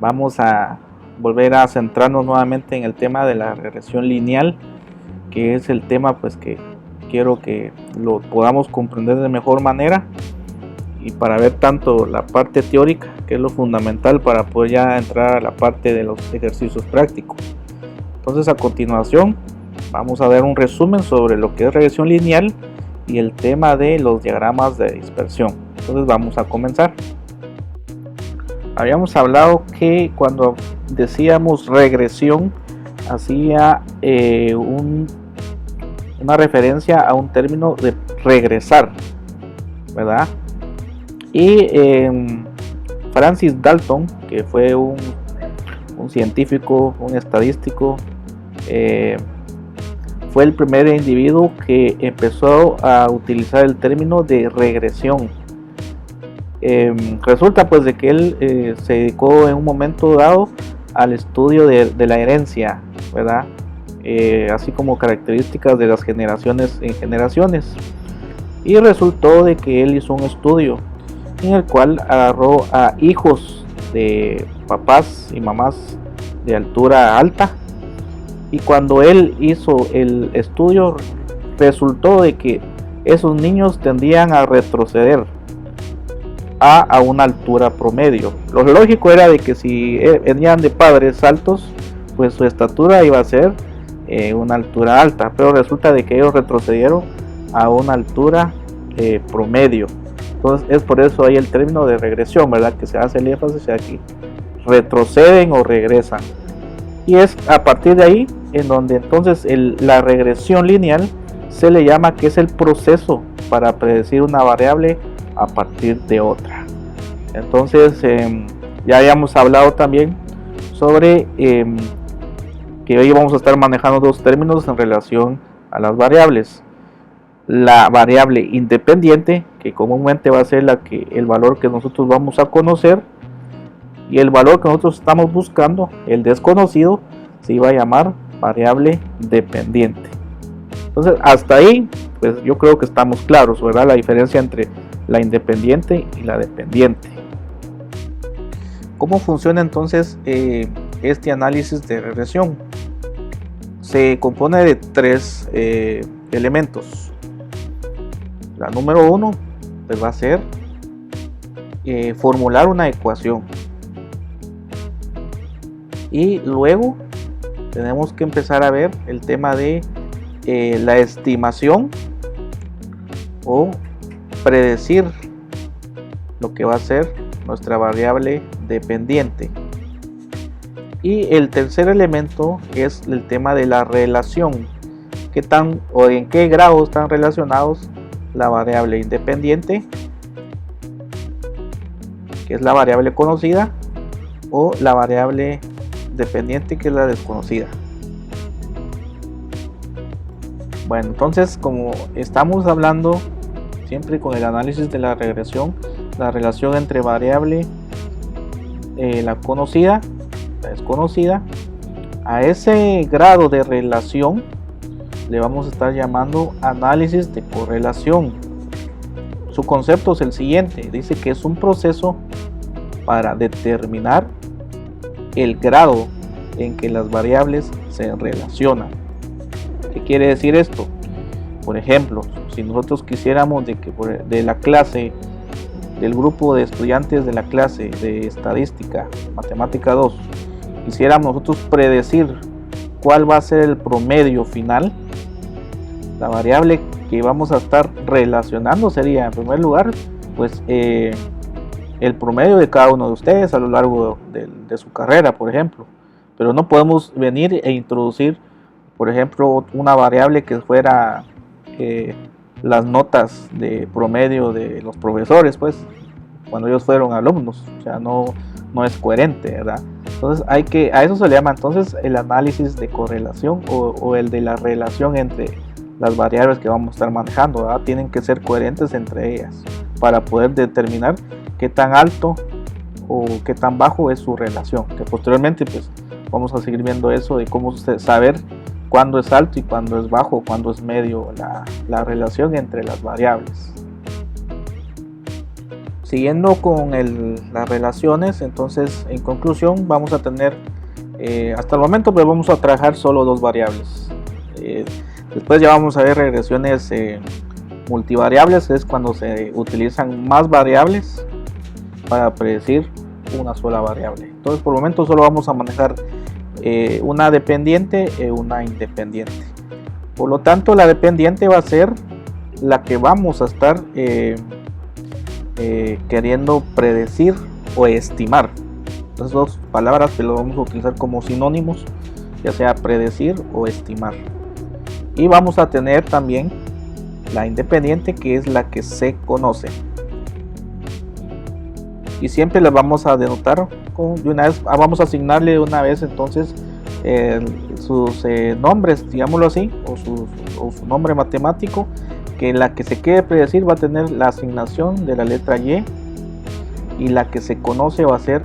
Vamos a volver a centrarnos nuevamente en el tema de la regresión lineal, que es el tema pues que quiero que lo podamos comprender de mejor manera, y para ver tanto la parte teórica, que es lo fundamental para poder ya entrar a la parte de los ejercicios prácticos. Entonces, a continuación vamos a dar un resumen sobre lo que es regresión lineal y el tema de los diagramas de dispersión. Entonces vamos a comenzar. Habíamos hablado que cuando decíamos regresión hacía una referencia a un término de regresar, ¿verdad? Y Francis Galton, que fue un científico, un estadístico, fue el primer individuo que empezó a utilizar el término de regresión. Resulta pues de que él se dedicó en un momento dado al estudio de la herencia, ¿verdad? Así como características de las generaciones en generaciones, y resultó de que él hizo un estudio en el cual agarró a hijos de papás y mamás de altura alta, y cuando él hizo el estudio resultó de que esos niños tendían a retroceder a una altura promedio. Lo lógico era de que si venían de padres altos, pues su estatura iba a ser una altura alta, pero resulta de que ellos retrocedieron a una altura promedio. Entonces es por eso hay el término de regresión, ¿verdad? Que se hace el énfasis aquí, retroceden o regresan. Y es a partir de ahí en donde entonces la regresión lineal se le llama que es el proceso para predecir una variable a partir de otra. Entonces ya habíamos hablado también sobre que hoy vamos a estar manejando dos términos en relación a las variables: la variable independiente, que comúnmente va a ser el valor que nosotros vamos a conocer, y el valor que nosotros estamos buscando, el desconocido, se iba a llamar variable dependiente. Entonces hasta ahí pues yo creo que estamos claros, ¿verdad? La diferencia entre la independiente y la dependiente. ¿Cómo funciona entonces este análisis de regresión? Se compone de tres elementos. La número uno pues va a ser formular una ecuación, y luego tenemos que empezar a ver el tema de la estimación o predecir lo que va a ser nuestra variable dependiente. Y el tercer elemento es el tema de la relación, qué tan o en qué grado están relacionados la variable independiente, que es la variable conocida, o la variable dependiente, que es la desconocida. Bueno, entonces, como estamos hablando siempre con el análisis de la regresión, la relación entre variable, la conocida, la desconocida, a ese grado de relación le vamos a estar llamando análisis de correlación. Su concepto es el siguiente: dice que es un proceso para determinar el grado en que las variables se relacionan. ¿Qué quiere decir esto? Por ejemplo, si nosotros quisiéramos de la clase, del grupo de estudiantes de la clase de estadística, matemática 2, quisiéramos nosotros predecir cuál va a ser el promedio final, la variable que vamos a estar relacionando sería, en primer lugar, pues el promedio de cada uno de ustedes a lo largo de su carrera, por ejemplo. Pero no podemos venir e introducir, por ejemplo, una variable que fuera las notas de promedio de los profesores, pues, cuando ellos fueron alumnos. O sea, no es coherente, ¿verdad? Entonces a eso se le llama entonces el análisis de correlación o el de la relación entre las variables que vamos a estar manejando, ¿verdad? Tienen que ser coherentes entre ellas para poder determinar qué tan alto o qué tan bajo es su relación, que posteriormente pues vamos a seguir viendo eso de cómo saber cuándo es alto y cuándo es bajo, cuándo es medio la relación entre las variables. Siguiendo con las relaciones, entonces en conclusión vamos a tener, hasta el momento pues vamos a trabajar solo dos variables. Después ya vamos a ver regresiones multivariables, es cuando se utilizan más variables para predecir una sola variable. Entonces por el momento solo vamos a manejar una dependiente y una independiente. Por lo tanto, la dependiente va a ser la que vamos a estar queriendo predecir o estimar. Las dos palabras que lo vamos a utilizar como sinónimos, ya sea predecir o estimar. Y vamos a tener también la independiente, que es la que se conoce. Y siempre las vamos a denotar de una vez, vamos a asignarle de una vez entonces sus nombres, digámoslo así, o su nombre matemático, que la que se quiere predecir va a tener la asignación de la letra Y y la que se conoce va a ser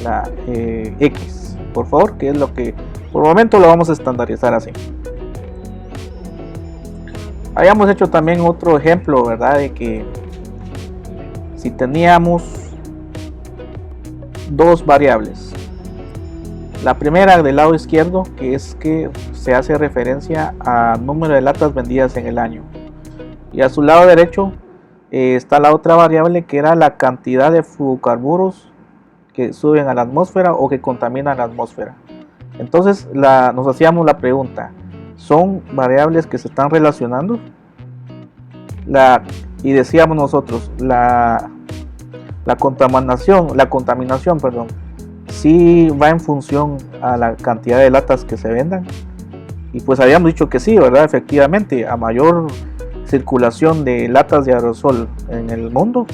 la X, por favor, que es lo que por el momento lo vamos a estandarizar así. Habíamos hecho también otro ejemplo, ¿verdad? De que si teníamos dos variables, la primera del lado izquierdo, que es que se hace referencia al número de latas vendidas en el año, y a su lado derecho está la otra variable, que era la cantidad de fluorocarburos que suben a la atmósfera o que contaminan la atmósfera. Entonces nos hacíamos la pregunta, ¿son variables que se están relacionando? Y decíamos nosotros, la contaminación, perdón, sí va en función a la cantidad de latas que se vendan. Y pues habíamos dicho que sí, ¿verdad? Efectivamente, a mayor circulación de latas de aerosol en el mundo,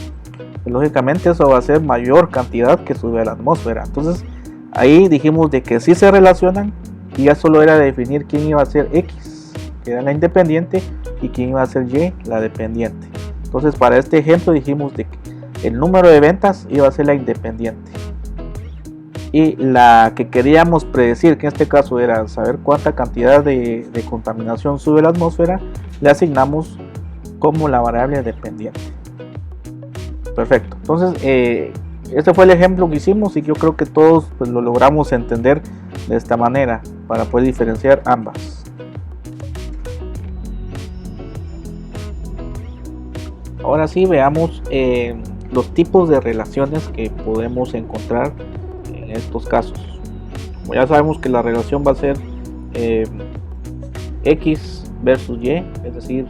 pues lógicamente eso va a ser mayor cantidad que sube a la atmósfera. Entonces ahí dijimos de que sí se relacionan, y ya solo era definir quién iba a ser X, que era la independiente, y quién iba a ser Y, la dependiente. Entonces para este ejemplo dijimos de que el número de ventas iba a ser la independiente, y la que queríamos predecir, que en este caso era saber cuánta cantidad de contaminación sube a la atmósfera, le asignamos como la variable dependiente. Perfecto. Entonces este fue el ejemplo que hicimos, y yo creo que todos pues lo logramos entender de esta manera para poder diferenciar ambas. Ahora sí, veamos los tipos de relaciones que podemos encontrar en estos casos. Como ya sabemos que la relación va a ser X versus Y, es decir,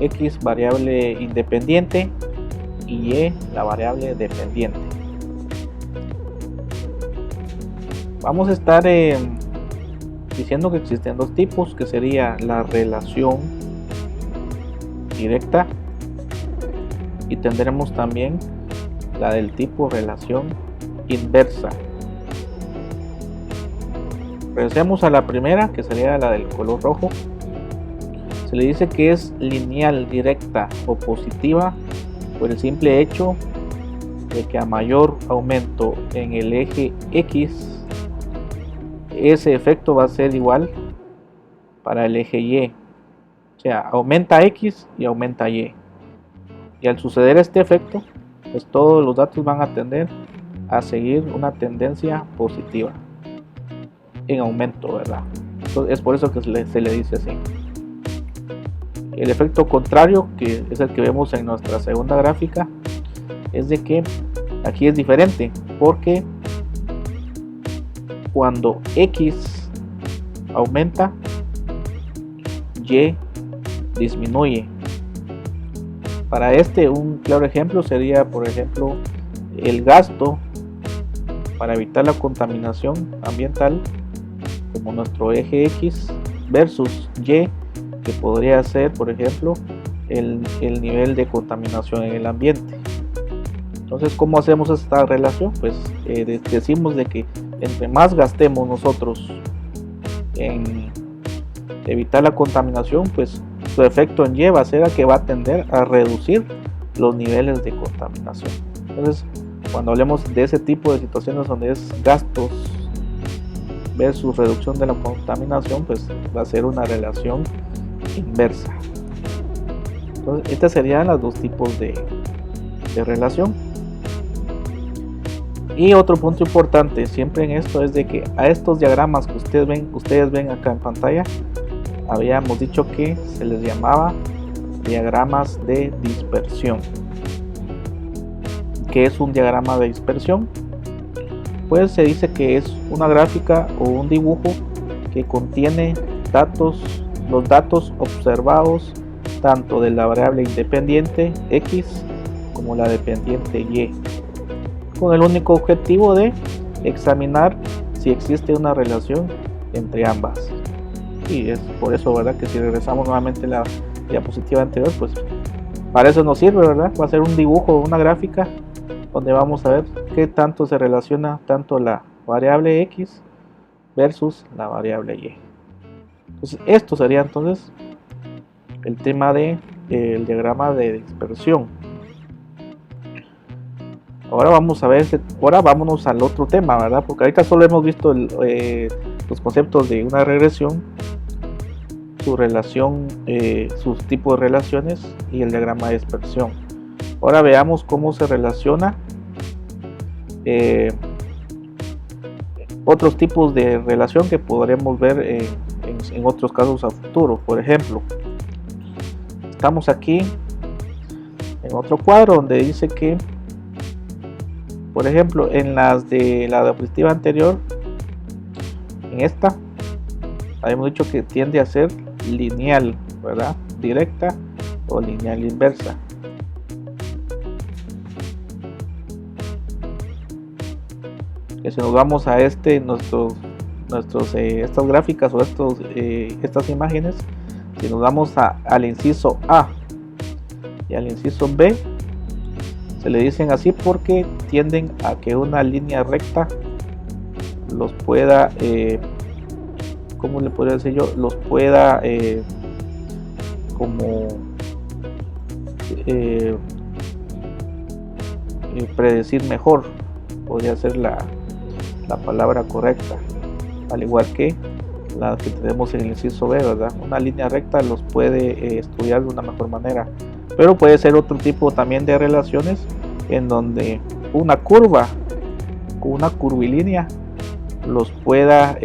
X variable independiente y Y la variable dependiente. Vamos a estar diciendo que existen dos tipos, que sería la relación directa, y tendremos también la del tipo relación inversa. Regresemos a la primera, que sería la del color rojo. Se le dice que es lineal, directa o positiva por el simple hecho de que a mayor aumento en el eje X, ese efecto va a ser igual para el eje Y. O sea, aumenta X y aumenta Y. Y al suceder este efecto, pues todos los datos van a tender a seguir una tendencia positiva en aumento, ¿verdad? Entonces, es por eso que se le dice así. El efecto contrario, que es el que vemos en nuestra segunda gráfica, es de que aquí es diferente, porque cuando X aumenta, Y disminuye. Para un claro ejemplo sería, por ejemplo, el gasto para evitar la contaminación ambiental, como nuestro eje X, versus Y, que podría ser, por ejemplo, el nivel de contaminación en el ambiente. Entonces, ¿cómo hacemos esta relación? Pues decimos de que entre más gastemos nosotros en evitar la contaminación, pues su efecto en Y va a ser que va a tender a reducir los niveles de contaminación. Entonces, cuando hablemos de ese tipo de situaciones donde es gastos versus reducción de la contaminación, pues va a ser una relación inversa. Entonces, estos serían los dos tipos de relación. Y otro punto importante siempre en esto es de que a estos diagramas que ustedes ven acá en pantalla, habíamos dicho que se les llamaba diagramas de dispersión. ¿Qué es un diagrama de dispersión? Pues se dice que es una gráfica o un dibujo que contiene los datos observados tanto de la variable independiente X como la dependiente Y, con el único objetivo de examinar si existe una relación entre ambas. Y es por eso, ¿verdad?, que si regresamos nuevamente a la diapositiva anterior, pues para eso nos sirve, ¿verdad? Va a ser un dibujo, una gráfica donde vamos a ver qué tanto se relaciona tanto la variable X versus la variable Y. Entonces esto sería entonces el tema de el diagrama de dispersión. Ahora vamos a ver, ahora vámonos al otro tema, ¿verdad? Porque ahorita solo hemos visto los conceptos de una regresión, su relación, sus tipos de relaciones y el diagrama de dispersión. Ahora veamos cómo se relaciona otros tipos de relación que podremos ver en otros casos a futuro. Por ejemplo, estamos aquí en otro cuadro donde dice que, por ejemplo, en las de la diapositiva anterior, en esta habíamos dicho que tiende a ser lineal, ¿verdad? Directa o lineal inversa. Que si nos vamos a estas gráficas o estas imágenes, si nos vamos al inciso A y al inciso B, se le dicen así porque tienden a que una línea recta los pueda, ¿cómo le podría decir yo? Los pueda predecir mejor, podría ser la palabra correcta, al igual que la que tenemos en el inciso B, ¿verdad? Una línea recta los puede estudiar de una mejor manera, pero puede ser otro tipo también de relaciones en donde una curva o una curvilínea los pueda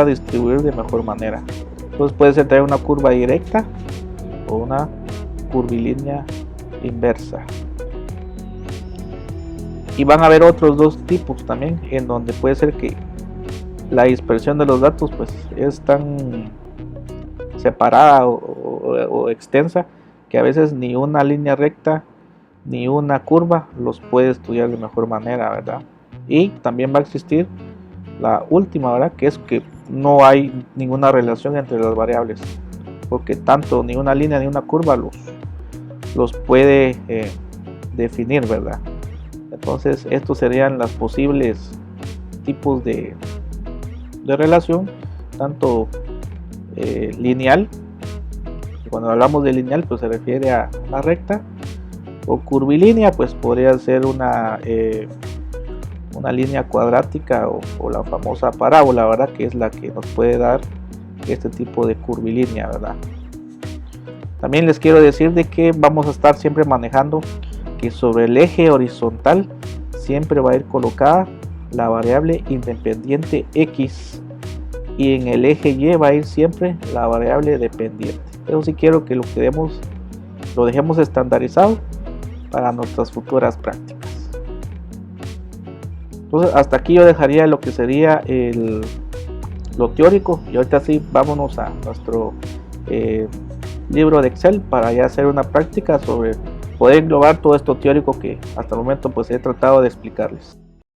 distribuir de mejor manera. Entonces puede ser también una curva directa o una curvilínea inversa. Y van a haber otros dos tipos también, en donde puede ser que la dispersión de los datos pues es tan separada o extensa que a veces ni una línea recta ni una curva los puede estudiar de mejor manera, ¿verdad? Y también va a existir la última, ¿verdad?, que es que no hay ninguna relación entre las variables, porque tanto ni una línea ni una curva los puede definir, ¿verdad? Entonces estos serían los posibles tipos de relación, tanto lineal, cuando hablamos de lineal pues se refiere a la recta, o curvilínea pues podría ser una línea cuadrática o la famosa parábola, ¿verdad?, que es la que nos puede dar este tipo de curvilínea, ¿verdad? También les quiero decir de que vamos a estar siempre manejando que sobre el eje horizontal siempre va a ir colocada la variable independiente X y en el eje Y va a ir siempre la variable dependiente. Eso sí quiero que lo dejemos estandarizado para nuestras futuras prácticas. Entonces hasta aquí yo dejaría lo que sería lo teórico, y ahorita sí vámonos a nuestro libro de Excel para ya hacer una práctica sobre poder englobar todo esto teórico que hasta el momento pues he tratado de explicarles.